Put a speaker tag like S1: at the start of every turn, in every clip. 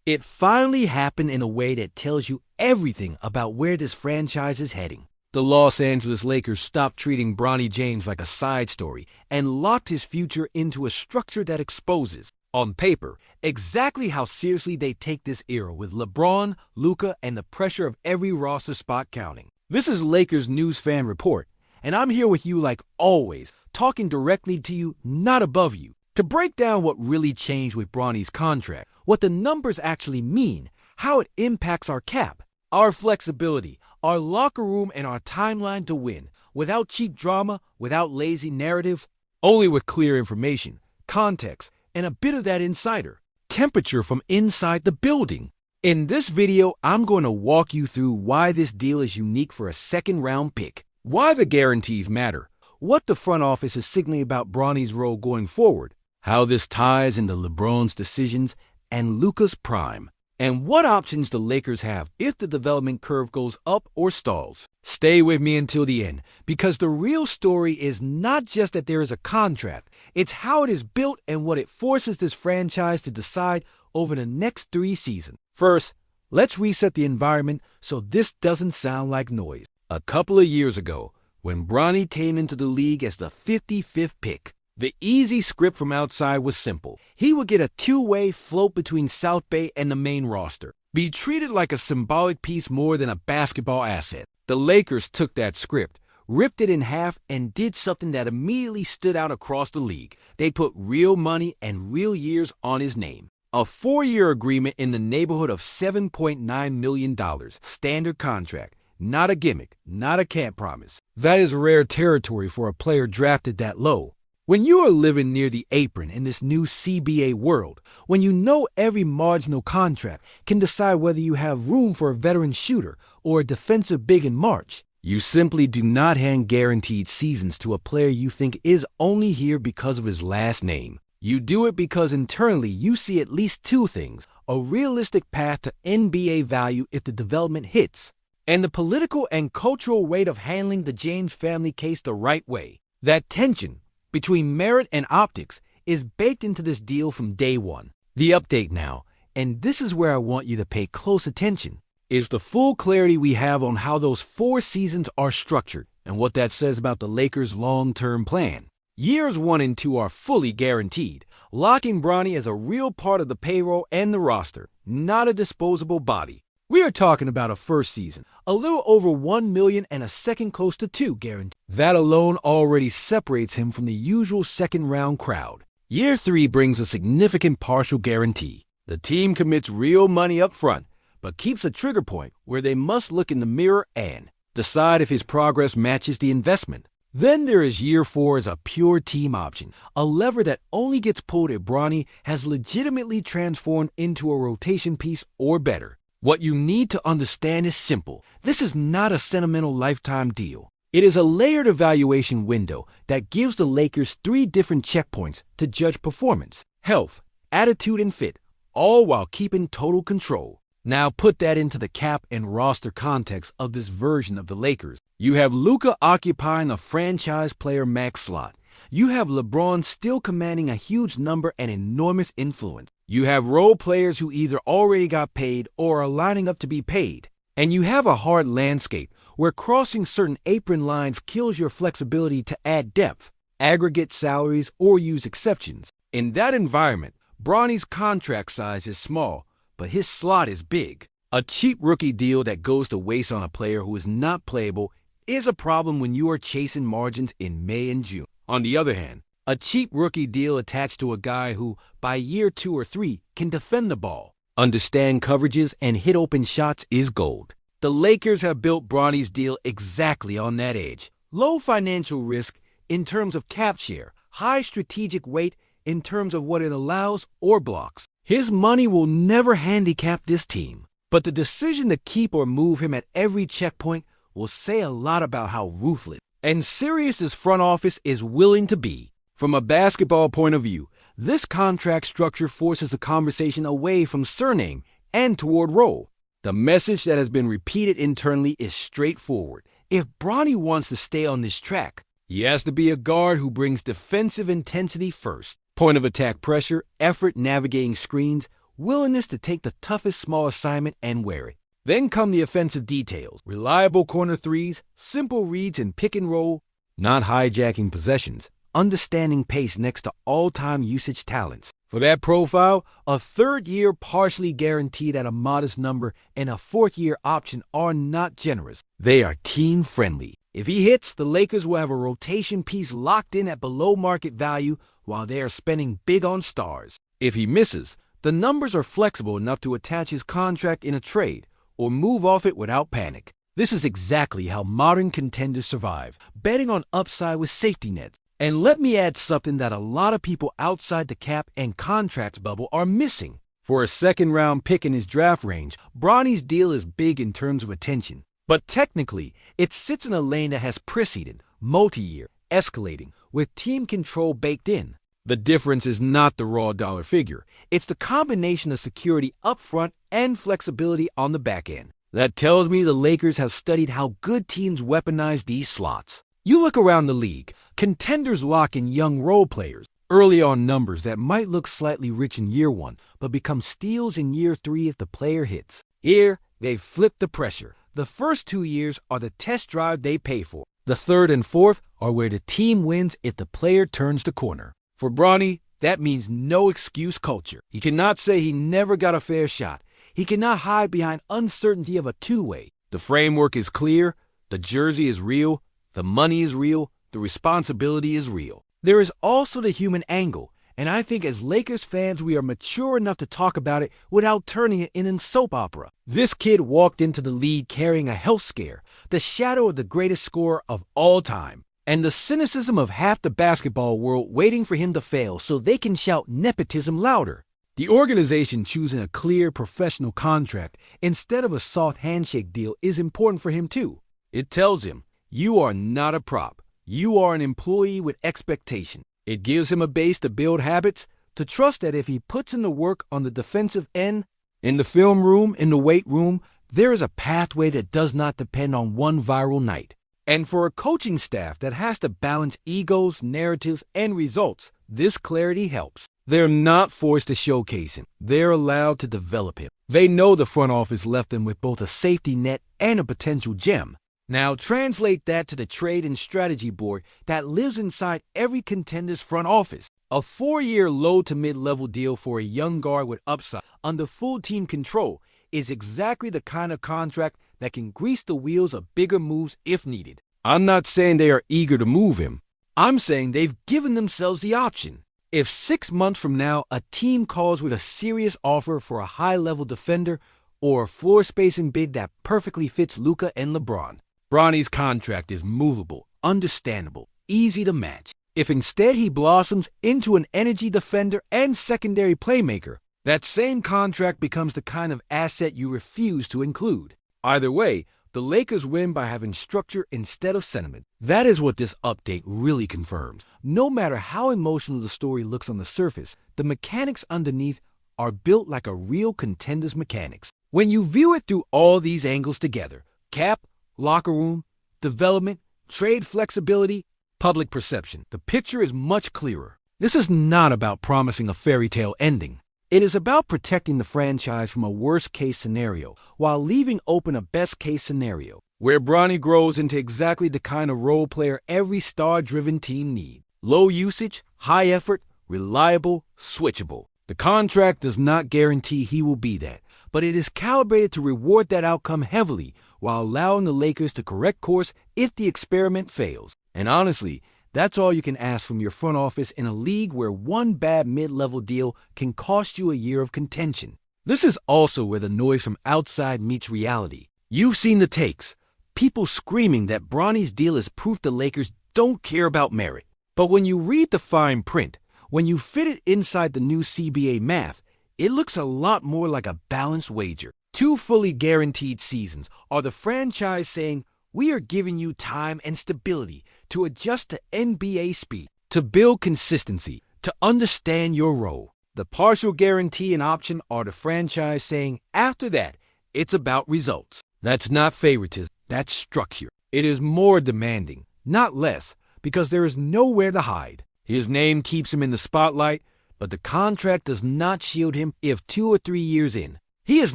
S1: It finally happened in a way that tells you everything about where this franchise is heading. The Los Angeles Lakers stopped treating Bronny James like a side story and locked his future into a structure that exposes, on paper, exactly how seriously they take this era with LeBron, Luka, and the pressure of every roster spot counting. This is Lakers News Fan Report, and I'm here with you like always, talking directly to you, not above you, to break down what really changed with Bronny's contract, what the numbers actually mean, how it impacts our cap, our flexibility, our locker room, and our timeline to win, without cheap drama, without lazy narrative, only with clear information, context, and a bit of that insider temperature from inside the building. In this video, I'm going to walk you through why this deal is unique for a second-round pick, why the guarantees matter, what the front office is signaling about Bronny's role going forward, how this ties into LeBron's decisions and Luka's prime, and what options the Lakers have if the development curve goes up or stalls. Stay with me until the end, because the real story is not just that there is a contract, it's how it is built and what it forces this franchise to decide over the next 3 seasons. First, let's reset the environment so this doesn't sound like noise. A couple of years ago, when Bronny came into the league as the 55th pick, the easy script from outside was simple. He would get a two-way float between South Bay and the main roster, be treated like a symbolic piece more than a basketball asset. The Lakers took that script, ripped it in half, and did something that immediately stood out across the league. They put real money and real years on his name. A 4-year agreement in the neighborhood of $7.9 million. Standard contract. Not a gimmick, not a camp promise. That is rare territory for a player drafted that low. When you are living near the apron in this new CBA world, when you know every marginal contract can decide whether you have room for a veteran shooter or a defensive big in March, you simply do not hand guaranteed seasons to a player you think is only here because of his last name. You do it because internally you see at least 2 things: a realistic path to NBA value if the development hits, and the political and cultural weight of handling the James family case the right way. That tension between merit and optics is baked into this deal from day one. The update now, and this is where I want you to pay close attention, is the full clarity we have on how those 4 seasons are structured and what that says about the Lakers' long-term plan. Years 1 and 2 are fully guaranteed, locking Bronny as a real part of the payroll and the roster, not a disposable body. We are talking about a first season, a little over $1 million, and a second close to $2 million guaranteed. That alone already separates him from the usual second-round crowd. Year 3 brings a significant partial guarantee. The team commits real money up front, but keeps a trigger point where they must look in the mirror and decide if his progress matches the investment. Then there is year 4 as a pure team option, a lever that only gets pulled if Bronny has legitimately transformed into a rotation piece or better. What you need to understand is simple. This is not a sentimental lifetime deal. It is a layered evaluation window that gives the Lakers 3 different checkpoints to judge performance, health, attitude, and fit, all while keeping total control. Now put that into the cap and roster context of this version of the Lakers. You have Luka occupying a franchise player max slot. You have LeBron still commanding a huge number and enormous influence. You have role players who either already got paid or are lining up to be paid. And you have a hard landscape where crossing certain apron lines kills your flexibility to add depth, aggregate salaries, or use exceptions. In that environment, Bronny's contract size is small, but his slot is big. A cheap rookie deal that goes to waste on a player who is not playable is a problem when you are chasing margins in May and June. On the other hand, a cheap rookie deal attached to a guy who, by year 2 or 3, can defend the ball, understand coverages, and hit open shots is gold. The Lakers have built Bronny's deal exactly on that edge. Low financial risk in terms of cap share, high strategic weight in terms of what it allows or blocks. His money will never handicap this team, but the decision to keep or move him at every checkpoint will say a lot about how ruthless and serious this front office is willing to be. From a basketball point of view, this contract structure forces the conversation away from surname and toward role. The message that has been repeated internally is straightforward. If Bronny wants to stay on this track, he has to be a guard who brings defensive intensity first. Point of attack pressure, effort navigating screens, willingness to take the toughest small assignment and wear it. Then come the offensive details, reliable corner threes, simple reads and pick and roll, not hijacking possessions, understanding pace next to all-time usage talents. For that profile, a third year partially guaranteed at a modest number and a fourth-year option are not generous. They are team-friendly. If he hits, the Lakers will have a rotation piece locked in at below-market value while they are spending big on stars. If he misses, the numbers are flexible enough to attach his contract in a trade or move off it without panic. This is exactly how modern contenders survive, betting on upside with safety nets. And let me add something that a lot of people outside the cap and contracts bubble are missing. For a second-round pick in his draft range, Bronny's deal is big in terms of attention. But technically, it sits in a lane that has precedent, multi-year, escalating, with team control baked in. The difference is not the raw dollar figure. It's the combination of security up front and flexibility on the back end. That tells me the Lakers have studied how good teams weaponize these slots. You look around the league, contenders lock in young role players, early on numbers that might look slightly rich in year one, but become steals in year three if the player hits. Here, they've flipped the pressure. The first 2 years are the test drive they pay for. The third and fourth are where the team wins if the player turns the corner. For Bronny, that means no excuse culture. He cannot say he never got a fair shot. He cannot hide behind uncertainty of a two-way. The framework is clear, the jersey is real, the money is real, the responsibility is real. There is also the human angle, and I think as Lakers fans we are mature enough to talk about it without turning it into a soap opera. This kid walked into the league carrying a health scare, the shadow of the greatest scorer of all time, and the cynicism of half the basketball world waiting for him to fail so they can shout nepotism louder. The organization choosing a clear professional contract instead of a soft handshake deal is important for him too. It tells him, you are not a prop. You are an employee with expectation. It gives him a base to build habits, to trust that if he puts in the work on the defensive end, in the film room, in the weight room, there is a pathway that does not depend on one viral night. And for a coaching staff that has to balance egos, narratives, and results, this clarity helps. They're not forced to showcase him. They're allowed to develop him. They know the front office left them with both a safety net and a potential gem. Now translate that to the trade and strategy board that lives inside every contender's front office. A 4-year low to mid-level deal for a young guard with upside under full team control is exactly the kind of contract that can grease the wheels of bigger moves if needed. I'm not saying they are eager to move him. I'm saying they've given themselves the option. If 6 months from now a team calls with a serious offer for a high-level defender or a floor spacing big that perfectly fits Luka and LeBron, Bronny's contract is movable, understandable, easy to match. If instead he blossoms into an energy defender and secondary playmaker, that same contract becomes the kind of asset you refuse to include. Either way, the Lakers win by having structure instead of sentiment. That is what this update really confirms. No matter how emotional the story looks on the surface, the mechanics underneath are built like a real contender's mechanics. When you view it through all these angles together, cap, locker room, development, trade flexibility, public perception, the picture is much clearer. This is not about promising a fairy tale ending. It is about protecting the franchise from a worst-case scenario while leaving open a best-case scenario, where Bronny grows into exactly the kind of role player every star-driven team needs. Low usage, high effort, reliable, switchable. The contract does not guarantee he will be that, but it is calibrated to reward that outcome heavily while allowing the Lakers to correct course if the experiment fails. And honestly, that's all you can ask from your front office in a league where one bad mid-level deal can cost you a year of contention. This is also where the noise from outside meets reality. You've seen the takes. People screaming that Bronny's deal is proof the Lakers don't care about merit. But when you read the fine print, when you fit it inside the new CBA math, it looks a lot more like a balanced wager. 2 fully guaranteed seasons are the franchise saying, we are giving you time and stability to adjust to NBA speed, to build consistency, to understand your role. The partial guarantee and option are the franchise saying, after that, it's about results. That's not favoritism, that's structure. It is more demanding, not less, because there is nowhere to hide. His name keeps him in the spotlight. but the contract does not shield him if 2 or 3 years in, he is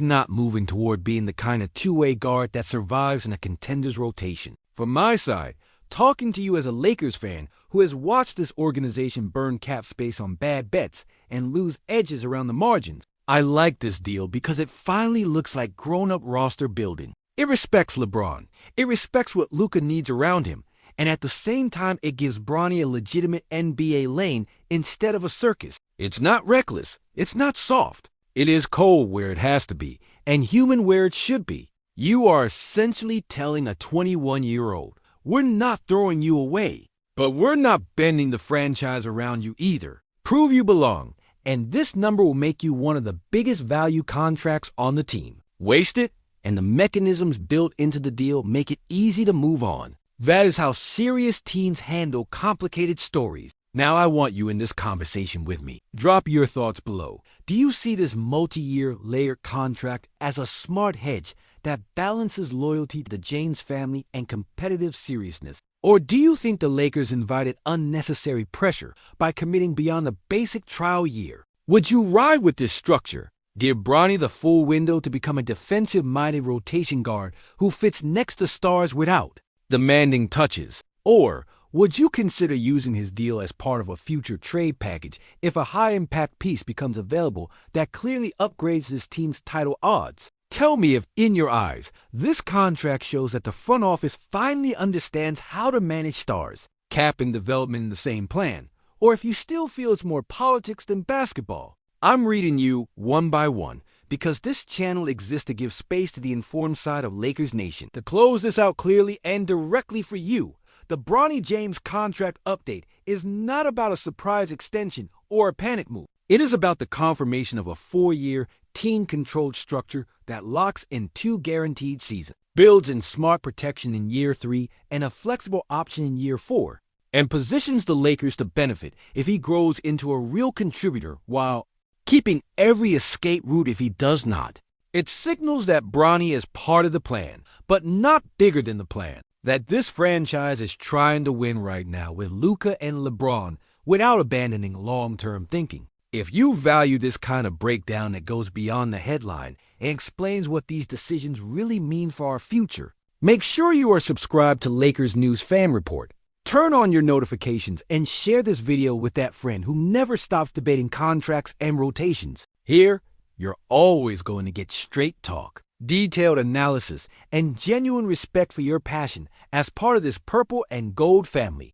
S1: not moving toward being the kind of two-way guard that survives in a contender's rotation. From my side, talking to you as a Lakers fan who has watched this organization burn cap space on bad bets and lose edges around the margins, I like this deal because it finally looks like grown-up roster building. It respects LeBron. It respects what Luka needs around him. And at the same time, it gives Bronny a legitimate NBA lane instead of a circus. It's not reckless. It's not soft. It is cold where it has to be, and human where it should be. You are essentially telling a 21-year-old, we're not throwing you away, but we're not bending the franchise around you either. Prove you belong, and this number will make you one of the biggest value contracts on the team. Waste it, and the mechanisms built into the deal make it easy to move on. That is how serious teams handle complicated stories. Now I want you in this conversation with me. Drop your thoughts below. Do you see this multi-year layered contract as a smart hedge that balances loyalty to the James family and competitive seriousness? Or do you think the Lakers invited unnecessary pressure by committing beyond the basic trial year? Would you ride with this structure? Give Bronny the full window to become a defensive-minded rotation guard who fits next to stars without demanding touches? Or would you consider using his deal as part of a future trade package if a high-impact piece becomes available that clearly upgrades this team's title odds? Tell me if, in your eyes, this contract shows that the front office finally understands how to manage stars, cap and development in the same plan, or if you still feel it's more politics than basketball. I'm reading you one by one because this channel exists to give space to the informed side of Lakers Nation. To close this out clearly and directly for you, the Bronny James contract update is not about a surprise extension or a panic move. It is about the confirmation of a 4-year, team-controlled structure that locks in 2 guaranteed seasons, builds in smart protection in year 3 and a flexible option in year 4, and positions the Lakers to benefit if he grows into a real contributor while keeping every escape route if he does not. It signals that Bronny is part of the plan, but not bigger than the plan. That this franchise is trying to win right now with Luka and LeBron without abandoning long-term thinking. If you value this kind of breakdown that goes beyond the headline and explains what these decisions really mean for our future, make sure you are subscribed to Lakers News Fan Report. Turn on your notifications and share this video with that friend who never stops debating contracts and rotations. Here, you're always going to get straight talk, detailed analysis, and genuine respect for your passion as part of this purple and gold family.